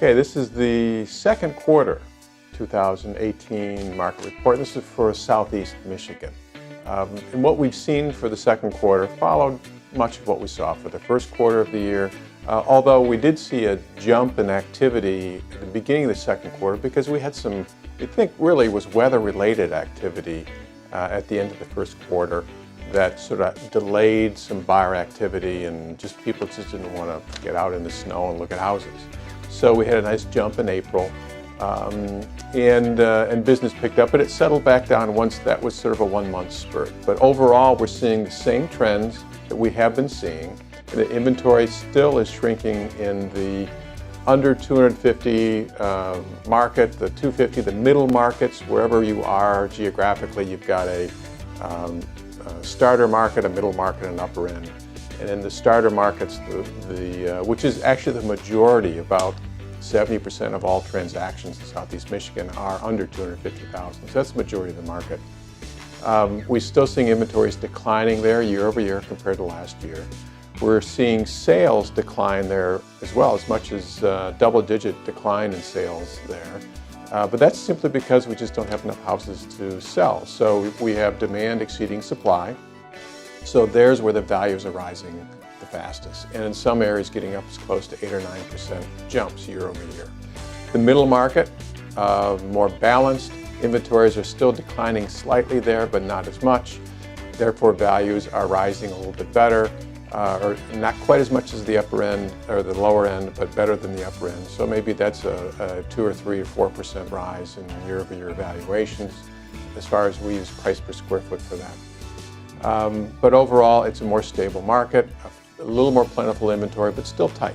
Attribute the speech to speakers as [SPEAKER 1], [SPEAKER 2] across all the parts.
[SPEAKER 1] Okay, this is the second quarter 2018 market report. This is for Southeast Michigan. And what we've seen for the second quarter followed much of what we saw for the first quarter of the year, although we did see a jump in activity at the beginning of the second quarter because we had some, we think really was weather-related activity at the end of the first quarter that sort of delayed some buyer activity, and just people just didn't want to get out in the snow and look at houses. So we had a nice jump in April, and business picked up, but it settled back down once that was sort of a one-month spurt. But overall, we're seeing the same trends that we have been seeing. The inventory still is shrinking in the under 250 market, the 250, the middle markets, wherever you are geographically, you've got a starter market, a middle market, and an upper end. And in the starter markets, which is actually the majority, about 70% of all transactions in Southeast Michigan are under 250,000. So that's the majority of the market. We're still seeing inventories declining there year over year compared to last year. We're seeing sales decline there as well, as much as double-digit decline in sales there. But that's simply because we just don't have enough houses to sell. So we have demand exceeding supply. So there's where the values are rising the fastest. And in some areas getting up as close to 8 or 9% jumps year over year. The middle market, more balanced. Inventories are still declining slightly there, but not as much. Therefore, values are rising a little bit better, or not quite as much as the upper end or the lower end, but better than the upper end. So maybe that's a 2 or 3 or 4% rise in year-over-year valuations as far as we use price per square foot for that. But overall, it's a more stable market, a little more plentiful inventory, but still tight.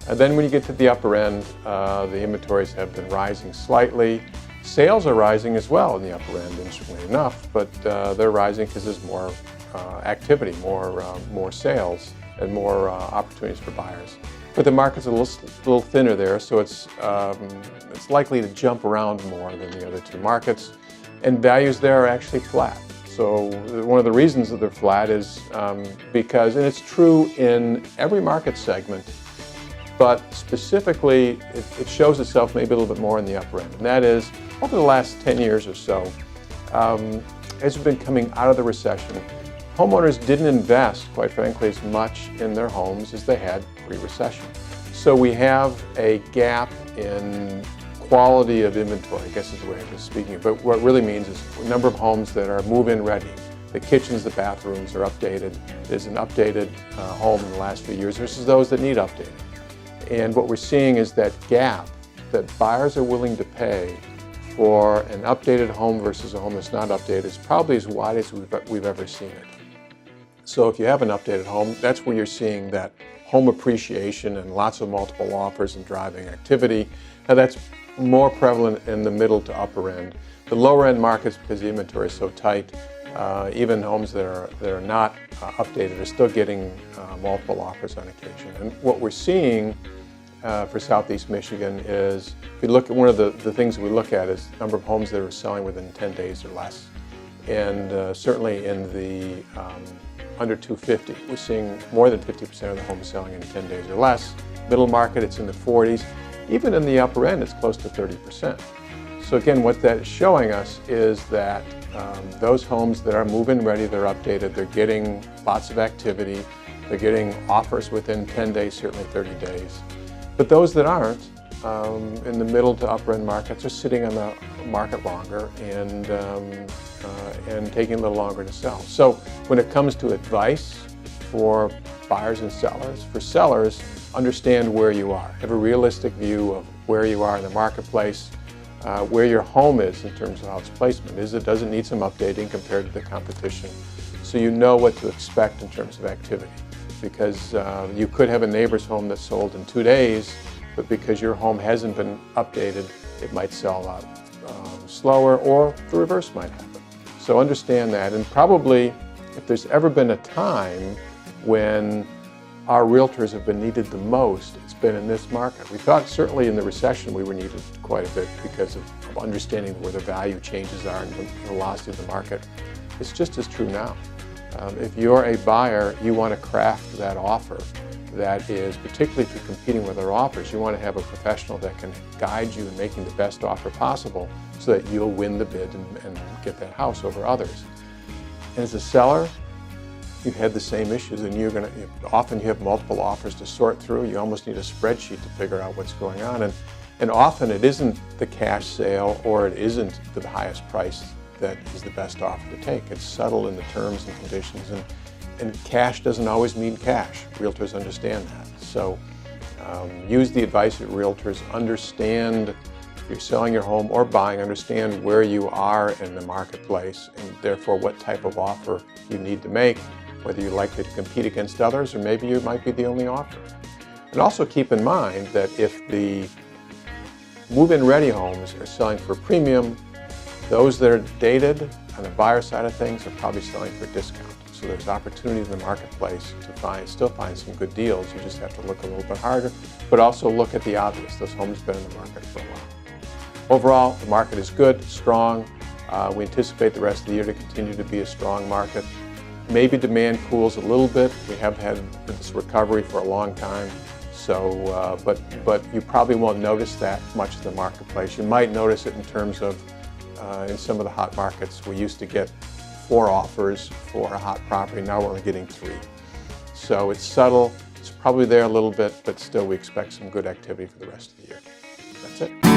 [SPEAKER 1] And then when you get to the upper end, the inventories have been rising slightly. Sales are rising as well in the upper end, interestingly enough, but they're rising because there's more activity, more sales, and more opportunities for buyers. But the market's a little thinner there, so it's likely to jump around more than the other two markets. And values there are actually flat. So one of the reasons that they're flat is because, and it's true in every market segment, but specifically it shows itself maybe a little bit more in the upper end. And that is, over the last 10 years or so, as we've been coming out of the recession, homeowners didn't invest, quite frankly, as much in their homes as they had pre-recession. So we have a gap in quality of inventory, I guess is the way I was speaking. But what it really means is the number of homes that are move-in ready. The kitchens, the bathrooms are updated. There's an updated home in the last few years versus those that need updating. And what we're seeing is that gap that buyers are willing to pay for an updated home versus a home that's not updated is probably as wide as we've ever seen it. So if you have an updated home, that's where you're seeing that home appreciation and lots of multiple offers and driving activity. Now that's more prevalent in the middle to upper end. The lower end markets, because the inventory is so tight, even homes that are not updated are still getting multiple offers on occasion. And what we're seeing for Southeast Michigan is, if you look at one of the things we look at is the number of homes that are selling within 10 days or less. And certainly in the under 250, we're seeing more than 50% of the homes selling in 10 days or less. Middle market, it's in the 40s. Even in the upper end, it's close to 30%. So again, what that is showing us is that those homes that are move-in ready, they're updated, they're getting lots of activity, they're getting offers within 10 days, certainly 30 days. But those that aren't, in the middle to upper end markets, are sitting on the market longer and taking a little longer to sell. So when it comes to advice for buyers and sellers, for sellers, understand where you are. Have a realistic view of where you are in the marketplace, where your home is in terms of how its placement is. Does it need some updating compared to the competition? So you know what to expect in terms of activity. Because you could have a neighbor's home that's sold in 2 days, but because your home hasn't been updated, it might sell out slower, or the reverse might happen. So understand that, and probably if there's ever been a time when our realtors have been needed the most, it's been in this market. We thought certainly in the recession we were needed quite a bit because of understanding where the value changes are and the velocity of the market. It's just as true now. If you're a buyer, you want to craft that offer that is, particularly if you're competing with other offers, you want to have a professional that can guide you in making the best offer possible so that you'll win the bid and get that house over others. And as a seller, you've had the same issues, and often you have multiple offers to sort through. You almost need a spreadsheet to figure out what's going on. And often it isn't the cash sale or it isn't the highest price that is the best offer to take. It's subtle in the terms and conditions, and cash doesn't always mean cash. Realtors understand that. So use the advice of realtors. Understand, if you're selling your home or buying, understand where you are in the marketplace and therefore what type of offer you need to make, whether you're likely to compete against others or maybe you might be the only offer. And also keep in mind that if the move-in ready homes are selling for a premium, those that are dated on the buyer side of things are probably selling for a discount. So there's opportunity in the marketplace to still find some good deals. You just have to look a little bit harder, but also look at the obvious. Those homes have been in the market for a while. Overall, the market is good, strong. We anticipate the rest of the year to continue to be a strong market. Maybe demand cools a little bit. We have had this recovery for a long time. So, but you probably won't notice that much in the marketplace. You might notice it in terms of in some of the hot markets. We used to get 4 offers for a hot property. Now we're only getting 3. So it's subtle. It's probably there a little bit, but still we expect some good activity for the rest of the year. That's it.